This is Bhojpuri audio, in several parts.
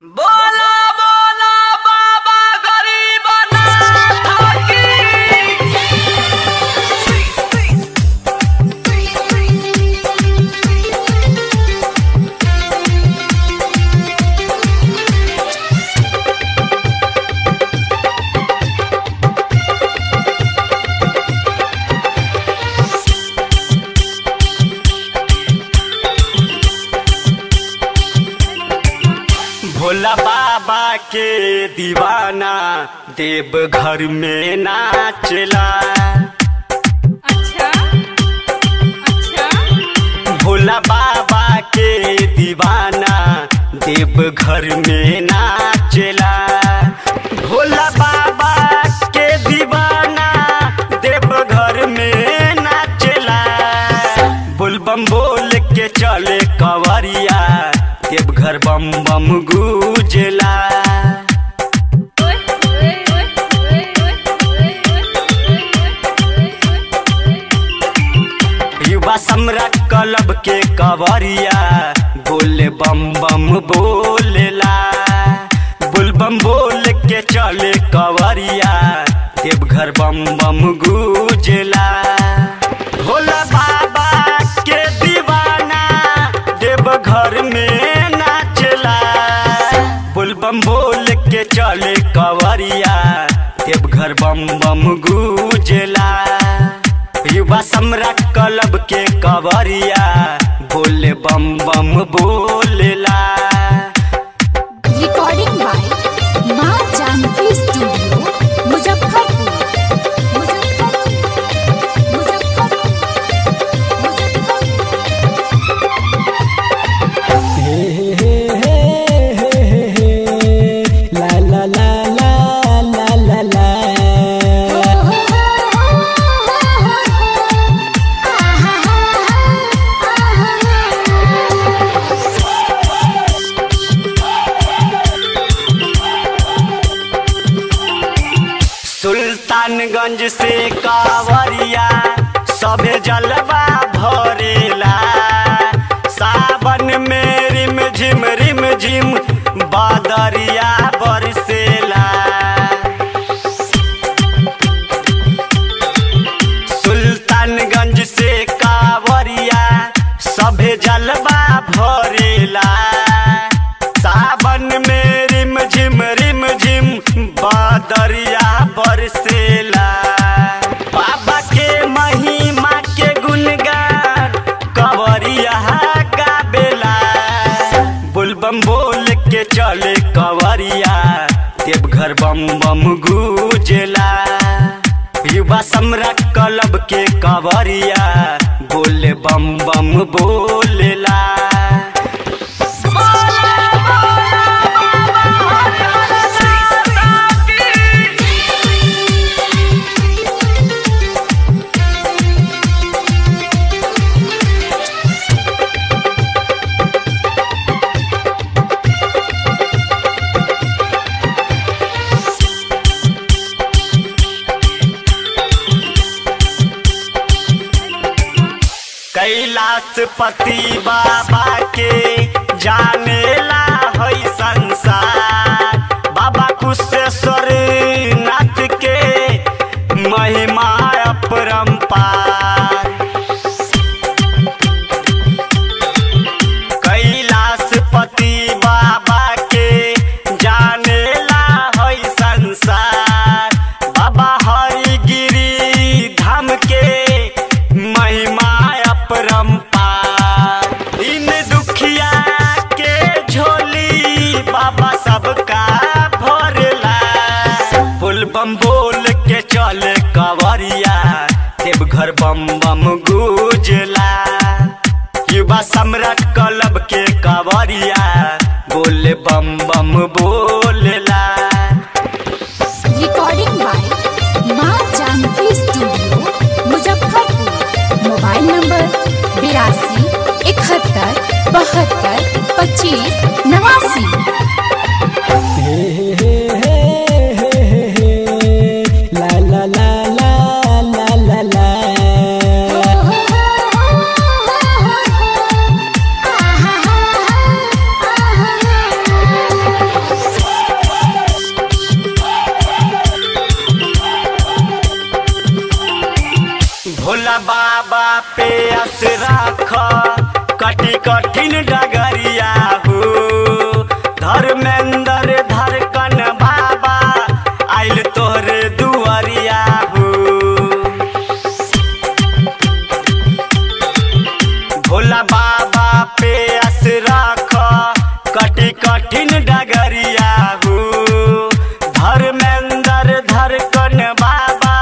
बोला बोला बाबा गरीबनाथ की। भोला बाबा के दीवाना देव घर में नाचला। अच्छा अच्छा। भोला बाबा के दीवाना देव घर में नाचला। भोला बाबा के दीवाना देव घर में नाचला। बोल बम बोल के चले कंवरिया देव घर बम बम गूंजला। युवा सम्राट क्लब के कंवरिया बोले बम बम बोलेला। बोल बम बोल के चले कंवरिया देव घर बम बम गूंजला। भोला बाबा के दीवाना देव घर में नाचला। बोल बम बोल के चले कंवरिया देव घर बम बम गूंजला। युवा सम्राट क्लब के कंवरिया बोले बम बम बोलेला। Recording by Maa Janki Studio Muzaffarpur. Sultanganj से कांवरिया सबे जलवा भरेला। सावन में रिम झिम बादरिया बरसेला। सुल्तानगंज से कांवरिया सबे जलवा भरेला। सावन में रिम झिम बादरिया बरसेला। बाबा के महिमा के गुणगान कंवरिया गावेला। बोल बम बोल के चले कंवरिया देव घर बम बम गूंजला। युवा सम्राट क्लब के कंवरिया बोले बम बम बोलेला। कैलाशपति बाबा के जानेला है संसार। बाबा कुशेश्वर नाथ के महिमा अपरंपार। कैलाशपति बाबा के जानेला है संसार। बाबा हरिगिरी धाम के महिमा परंपार। इन दुखिया के झोली बाबा सबका भरेला। बोल बम बोल के चले कंवरिया देव घर बम बम गूंजला। युवा सम्राट क्लब के कंवरिया बोले बम बम बोलेला। Recording by Maa Janki Studio Muzaffarpur. Mobile number 82 71 72 25 89। पे अस राख कटी कठिन डगरिया हो धर्मेंद्र धड़कन बाबा आइल तोहरे दुआरिया हो भोला बाबा पे अस राख कटी कठिन डगरिया हो धर्मेंद्र धड़कन बाबा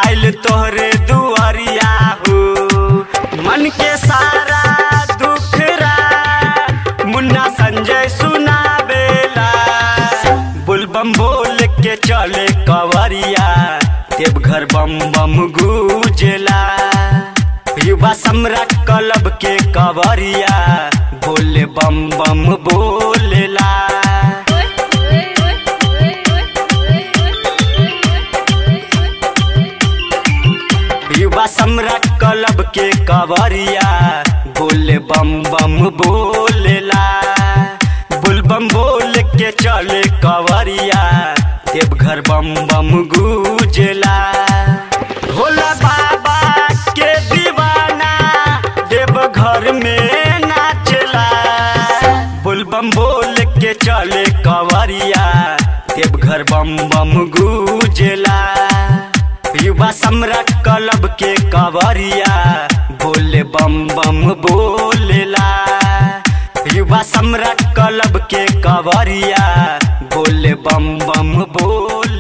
आइल तोहरे दुआरिया हो मन के सारा दुखरा मुन्ना संजय सुनावेला बुलबम बोल के चले कवरिया देवघर बम बम गूंजेला युवा सम्राट क्लब के कवरिया बोले बम बम बोलेला युवा सम्राट क्लब के कवरिया बोले बम बम बोलेला बुलबम बोल के चले कवरिया देवघर बम बम गूंजेला भोला बाबा के दीवाना देवघर में नाचला बुलबम बोल के चले कवरिया देवघर बम बम गूंजेला युवा सम्राट क्लब के कवरिया बोले बम बम बोलेला युवा सम्राट क्लब के कवरिया बोले बम बम बोल